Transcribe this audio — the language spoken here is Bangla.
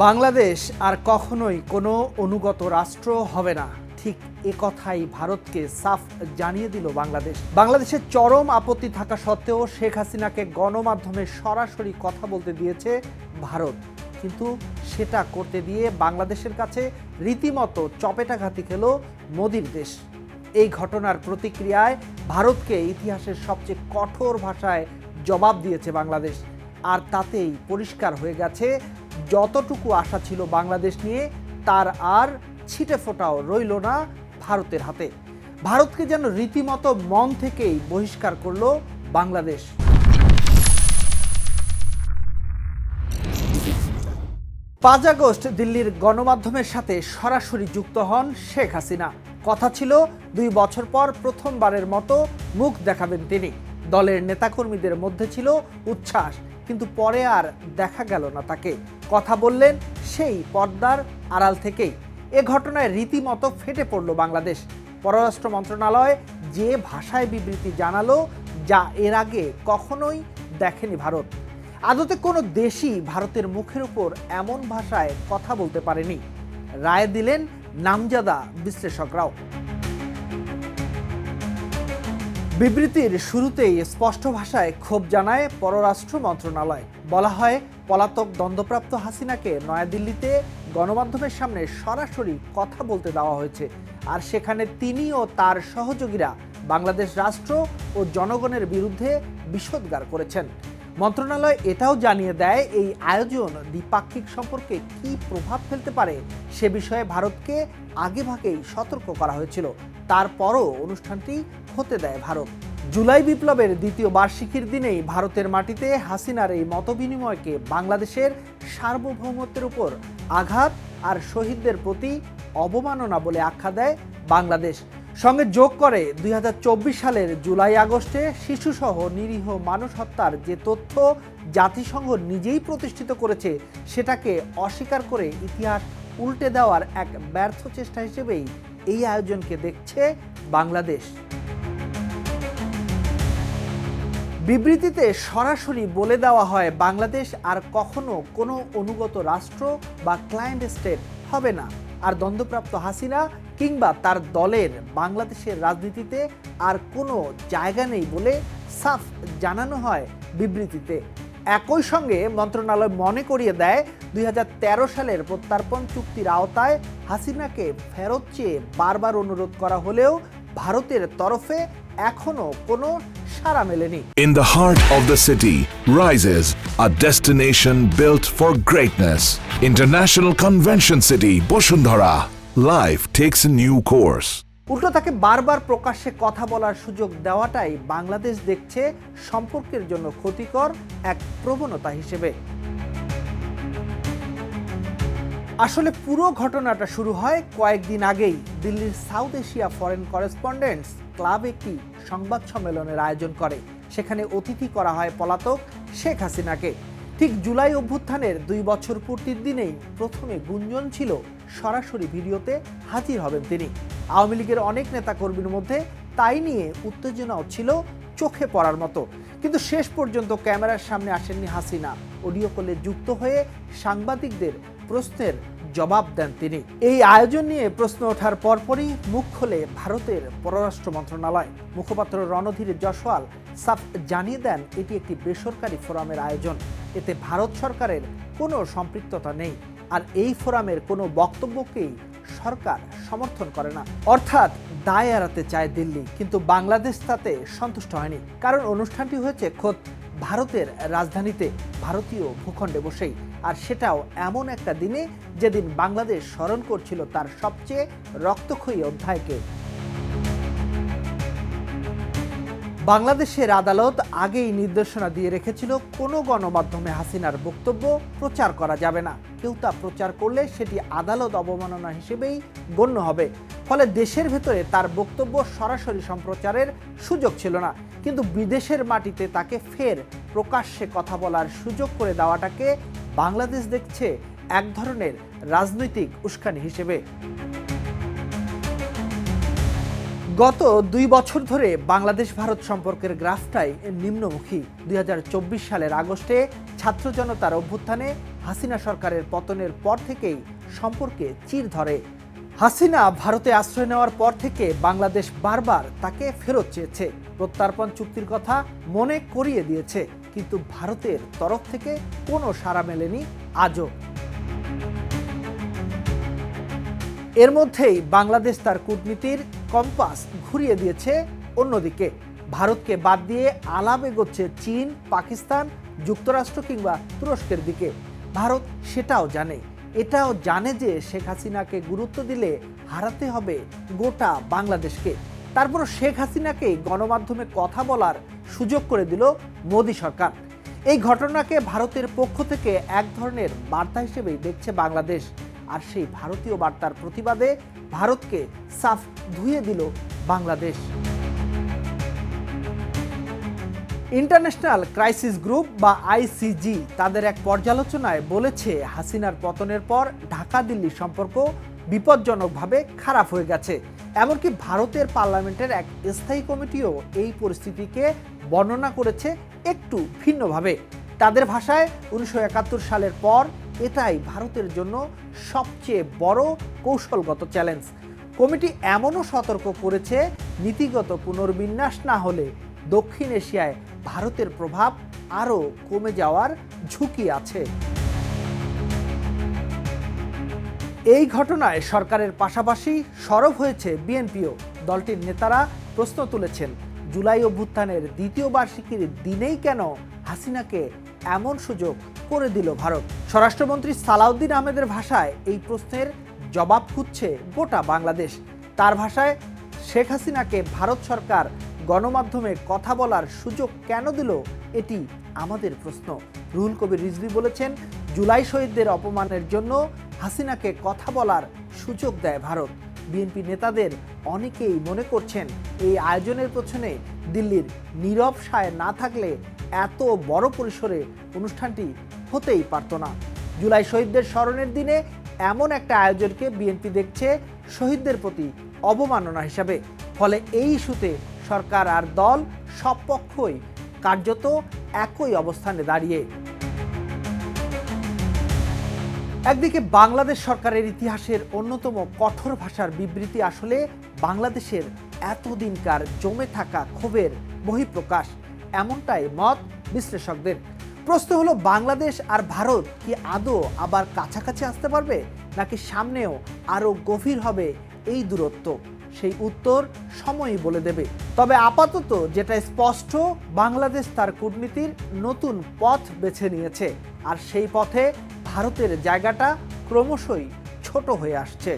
বাংলাদেশ আর কখনোই কোনো অনুগত রাষ্ট্র হবে না, ঠিক এ কথাই ভারতকে সাফ জানিয়ে দিল বাংলাদেশ। বাংলাদেশের চরম আপত্তি থাকা সত্ত্বেও শেখ হাসিনাকে গণমাধ্যমে সরাসরি কথা বলতে দিয়েছে ভারত, কিন্তু সেটা করতে দিয়ে বাংলাদেশের কাছে রীতিমতো চপেটাঘাতি খেল মোদির দেশ। এই ঘটনার প্রতিক্রিয়ায় ভারতকে ইতিহাসের সবচেয়ে কঠোর ভাষায় জবাব দিয়েছে বাংলাদেশ। আর তাতেই পরিষ্কার হয়ে গেছে, যতটুকু আশা ছিল বাংলাদেশ নিয়ে তার আর ছিটে ফোঁটাও রইল না ভারতের হাতে। ভারতকে যেন রীতিমতো মন থেকেই বহিষ্কার করল বাংলাদেশ। 5 আগস্ট দিল্লির গণমাধ্যমের সাথে সরাসরি যুক্ত হন শেখ হাসিনা। কথা ছিল 2 বছর পর প্রথমবারের মতো মুখ দেখাবেন তিনি। দলের নেতাকর্মীদের মধ্যে ছিল উচ্ছ্বাস, কিন্তু পরে আর দেখা গেল না তাকে। কথা বললেন সেই পর্দার আড়াল থেকেই। এ ঘটনায় রীতিমতো ফেটে পড়ল বাংলাদেশ। পররাষ্ট্র মন্ত্রণালয় যে ভাষায় বিবৃতি জানালো, যা এর আগে কখনোই দেখেনি ভারত। আদতে কোনো দেশই ভারতের মুখের উপর এমন ভাষায় কথা বলতে পারেনি, রায় দিলেন নামজাদা বিশ্লেষকরাও। বিবৃতির শুরুতেই স্পষ্ট ভাষায় ক্ষোভ জানায় পররাষ্ট্র মন্ত্রণালয়। বলা হয়, পলাতক দণ্ডপ্রাপ্ত হাসিনাকে নয়াদিল্লিতে গণমাধ্যমের সামনে সরাসরি কথা বলতে দেওয়া হয়েছে, আর সেখানে তিনি ও তার সহযোগীরা বাংলাদেশ রাষ্ট্র ও জনগণের বিরুদ্ধে বিষোদ্গার করেছেন। মন্ত্রণালয় এটাও জানিয়ে দেয়, এই আয়োজন দ্বিপাক্ষিক সম্পর্কে কী প্রভাব ফেলতে পারে সে বিষয়ে ভারতকে আগেভাগেই সতর্ক করা হয়েছিল। তারপরও অনুষ্ঠানটি হতে দেয় ভারত। জুলাই বিপ্লবের দ্বিতীয় বার্ষিকীর দিনেই ভারতের মাটিতে হাসিনার এই মতবিনিময়কে বাংলাদেশের সার্বভৌমত্বের উপর আঘাত আর শহীদদের প্রতি অবমাননা বলে আখ্যা দেয় বাংলাদেশ। সঙ্গে যোগ করে 2024 সালের জুলাই আগস্টে শিশুসহ নিরীহ মানুষ হত্যার যে তথ্য জাতিসংঘ নিজেই প্রতিষ্ঠিত করেছে, সেটাকে অস্বীকার করে ইতিহাস উল্টে দেওয়ার এক ব্যর্থ চেষ্টা হিসেবেই এই আয়োজনকে দেখছে বাংলাদেশ। বিবৃতিতে সরাসরি বলে দেওয়া হয়, বাংলাদেশ আর কখনো কোনো অনুগত রাষ্ট্র বা ক্লায়েন্ট স্টেট হবে না, আর দণ্ডপ্রাপ্ত হাসিনা কিংবা তার দলের বাংলাদেশের রাজনীতিতে আর কোনো জায়গা নেই বলে সাফ জানানো হয় বিবৃতিতে। একই সঙ্গে মন্ত্রণালয় মনে করিয়ে দেয়, 2013 সালের প্রত্যর্পণ চুক্তির আওতায় হাসিনাকে ফেরত চেয়ে বারবার অনুরোধ করা হলেও ভারতের তরফে এখনো কোনো সাড়া মেলেনি। In the heart of the city rises a destination built for greatness. International Convention City, Bosundhara. Life takes a new course. উল্টো তাকে বারবার প্রকাশ্যে কথা বলার সুযোগ দেওয়াটাই বাংলাদেশ দেখছে সম্পর্কের জন্য ক্ষতিকর এক প্রবণতা হিসেবে। আসলে পুরো ঘটনাটা শুরু হয় কয়েকদিন আগেই। দিল্লির south Asia foreign correspondents club একটি সংবাদ সম্মেলনের আয়োজন করে। সেখানে অতিথি করা হয় পলাতক শেখ হাসিনাকে। ঠিক জুলাই অভ্যুত্থানের 2 বছর পূর্তির দিনেই প্রথমে গুঞ্জন ছিল সরাসরি ভিডিওতে হাজির হবেন তিনি। আওয়ামী লীগের অনেক নেতাকর্মীর মধ্যে তাই নিয়ে উত্তেজনাও ছিল চোখে পড়ার মতো, কিন্তু শেষ পর্যন্ত ক্যামেরার সামনে আসেননি হাসিনা। অডিও কলে যুক্ত হয়ে সাংবাদিকদের প্রশ্নের জবাব দেন তিনি। এই আয়োজন নিয়ে প্রশ্ন ওঠার পরপরই মুখ খোলে ভারতের পররাষ্ট্র মন্ত্রণালয়। মুখপাত্র রণধীর জয়সওয়াল সাফ জানিয়ে দেন, এটি একটি বেসরকারি ফোরামের আয়োজন, এতে ভারত সরকারের কোনো সম্পৃক্ততা নেই, আর এই ফোরামের কোনো বক্তব্যকেই সরকার সমর্থন করে না। অর্থাৎ দায় এড়াতে চায় দিল্লি, কিন্তু বাংলাদেশ তাতে সন্তুষ্ট হয়নি, কারণ অনুষ্ঠানটি হয়েছে খোদ ভারতের রাজধানীতে, ভারতীয় ভূখণ্ডে বসেই, আর সেটাও এমন একটা দিনে যেদিন বাংলাদেশ স্মরণ করছিল তার সবচেয়ে রক্তক্ষয়ী অধ্যায়কে। বাংলাদেশের আদালত আগেই নির্দেশনা দিয়ে রেখেছিল, কোনো গণমাধ্যমে হাসিনার বক্তব্য প্রচার করা যাবে না। কেউ তা প্রচার করলে সেটি আদালত অবমাননা হিসেবেই গণ্য হবে। ফলে দেশের ভেতরে তার বক্তব্য সরাসরি সম্প্রচারের সুযোগ ছিল না, কিন্তু বিদেশের মাটিতে তাকে ফের প্রকাশ্যে কথা বলার সুযোগ করে দেওয়াটাকে বাংলাদেশ দেখছে এক ধরনের রাজনৈতিক উস্কানি হিসেবে। গত 2 বছর ধরে বাংলাদেশ ভারত সম্পর্কের গ্রাফটাই নিম্নমুখী। 2024 সালের আগস্টে ছাত্র জনতার অভ্যুত্থানে হাসিনা সরকারের পতনের পর থেকেই সম্পর্কে চির ধরে। হাসিনা ভারতে আশ্রয় নেওয়ার পর থেকে বাংলাদেশ বারবার তাকে ফেরত চেয়েছে, প্রত্যর্পণ চুক্তির কথা মনে করিয়ে দিয়েছে, কিন্তু ভারতের তরফ থেকে কোনো সাড়া মেলেনি আজও। এর মধ্যেই বাংলাদেশ তার কূটনীতির কম্পাস ঘুরিয়ে দিয়েছে অন্যদিকে। ভারতকে বাদ দিয়ে আলাপ এগোচ্ছে চীন, পাকিস্তান, যুক্তরাষ্ট্র কিংবা তুরস্কের দিকে। ভারত সেটাও জানে, এটাও জানে যে শেখ হাসিনাকে গুরুত্ব দিলে হারাতে হবে গোটা বাংলাদেশকে। তারপর শেখ হাসিনাকে গণমাধ্যমে কথা বলার সুযোগ করে দিল মোদী সরকার। এই ঘটনাকে ভারতের পক্ষ থেকে এক ধরনের বার্তা হিসেবেই দেখছে বাংলাদেশ। আর সেই ভারতীয় বার্তার প্রতিবাদে ভারতকে সাফ ধুয়ে দিল বাংলাদেশ। ইন্টারন্যাশনাল ক্রাইসিস গ্রুপ বা আইসিজি তাদের এক পর্যালোচনায় বলেছে, হাসিনার পতনের পর ঢাকা দিল্লি সম্পর্ক বিপজ্জনকভাবে খারাপ হয়ে গেছে। এমনকি ভারতের পার্লামেন্টের এক স্থায়ী কমিটিও এই পরিস্থিতিকে বর্ণনা করেছে একটু ভিন্নভাবে। তাদের ভাষায় 1971 সালের পর এটাই ভারতের জন্য সবচেয়ে বড় কৌশলগত চ্যালেঞ্জ। কমিটি এমনও সতর্ক করেছে, নীতিগত পুনর্বিন্যাস না হলে দক্ষিণ এশিয়ায় ভারতের প্রভাব আরও কমে যাওয়ার ঝুঁকি আছে। এই ঘটনায় সরকারের পাশাপাশি সরব হয়েছে বিএনপিও। দলটির নেতারা প্রশ্ন তুলেছেন, জুলাই অভ্যুত্থানের দ্বিতীয় বার্ষিকীর দিনেই কেন হাসিনাকে এমন সুযোগ করে দিল ভারত? স্বরাষ্ট্রমন্ত্রী সালাউদ্দিন আহমেদের ভাষায় এই প্রশ্নের জবাব খুঁজছে গোটা বাংলাদেশ। তার ভাষায়, শেখ হাসিনাকে ভারত সরকার গণমাধ্যমে কথা বলার সুযোগ কেন দিল, এটি আমাদের প্রশ্ন। রুহুল কবির রিজভী বলেছেন, জুলাই শহীদদের অপমানের জন্য হাসিনাকে কথা বলার সুযোগ দেয় ভারত। বিএনপি নেতাদের অনেকেই মনে করছেন, এই আয়োজনের পেছনে দিল্লির নীরব সায় না থাকলে এত বড় পরিসরে অনুষ্ঠানটি হতেই পারত না। জুলাই শহীদদের স্মরণের দিনে এমন একটা আয়োজনকে বিএনপি দেখছে শহীদদের প্রতি অবমাননা হিসাবে। ফলে এই ইস্যুতে সরকার আর দল সব পক্ষই কার্যত একই অবস্থানে দাঁড়িয়ে। একদিকে বাংলাদেশ সরকারের ইতিহাসের অন্যতম কঠোর ভাষার বিবৃতি আসলে বাংলাদেশের এতদিনকার জমে থাকা ক্ষোভের বহিঃপ্রকাশ, এমনটাই মত বিশ্লেষকদের। প্রশ্ন হলো, বাংলাদেশ আর ভারত কি আদৌ আবার কাছাকাছি আসতে পারবে, নাকি সামনেও আরও গভীর হবে এই দূরত্ব? সেই উত্তর সময়ই বলে দেবে। তবে আপাতত যেটা স্পষ্ট, বাংলাদেশ তার কূটনীতির নতুন পথ বেছে নিয়েছে, আর সেই পথে ভারতের জায়গাটা ক্রমশই ছোট হয়ে আসছে।